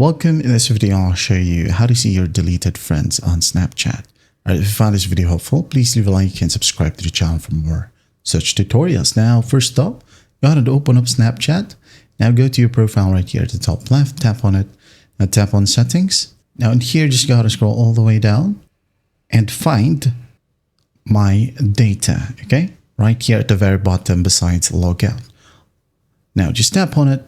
Welcome. In this video, I'll show you how to see your deleted friends on Snapchat. Alright, if you found this video helpful, please leave a like and subscribe to the channel for more such tutorials. Now, first up, go ahead and open up Snapchat. Now go to your profile right here at the top left, tap on it, now tap on settings. Now in here, just go ahead and scroll all the way down and find my data, okay? Right here at the very bottom besides logout. Now just tap on it.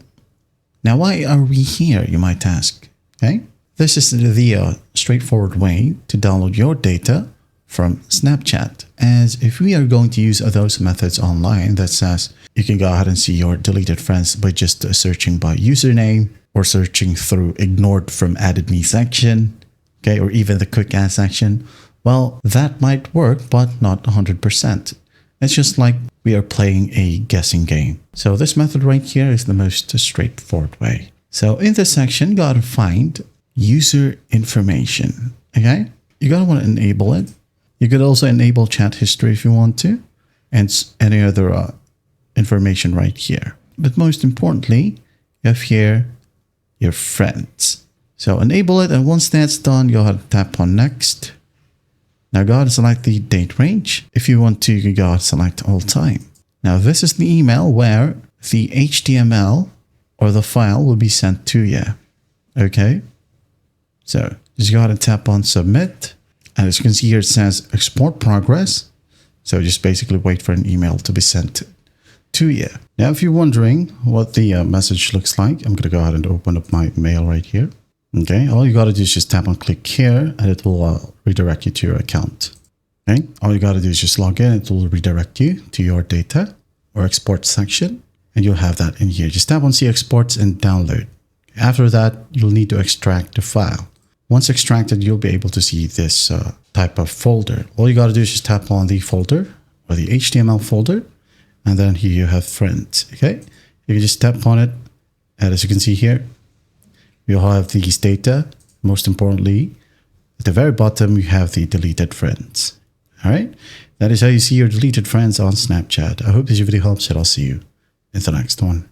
Now, why are we here, you might ask, okay? This is the straightforward way to download your data from Snapchat. As if we are going to use those methods online, that says you can go ahead and see your deleted friends by just searching by username or searching through ignored from added me section, okay? Or even the quick add section. Well, that might work, but not 100%. It's just like we are playing a guessing game. So this method right here is the most straightforward way. So in this section, gotta find user information, okay? You gotta want to enable it. You could also enable chat history if you want to, and any other information right here. But most importantly, you have here your friends. So enable it, and once that's done, go ahead and tap on next. Now go ahead and select the date range. If you want to, you can go ahead and select all time. Now this is the email where the HTML or the file will be sent to you. Okay. So just go ahead and tap on submit. And as you can see here, it says export progress. So just basically wait for an email to be sent to you. Now, if you're wondering what the message looks like, I'm going to go ahead and open up my mail right here. Okay, all you got to do is just tap on click here and it will redirect you to your account. Okay, all you got to do is just log in. It will redirect you to your data or export section, and you'll have that in here. Just tap on see exports and download. After that, you'll need to extract the file. Once extracted, you'll be able to see this type of folder. All you got to do is just tap on the folder or the HTML folder, and then here you have friends. Okay, you can just tap on it, and as you can see here, you'll have these data. Most importantly, at the very bottom, you have the deleted friends. All right. That is how you see your deleted friends on Snapchat. I hope this video helps, and I'll see you in the next one.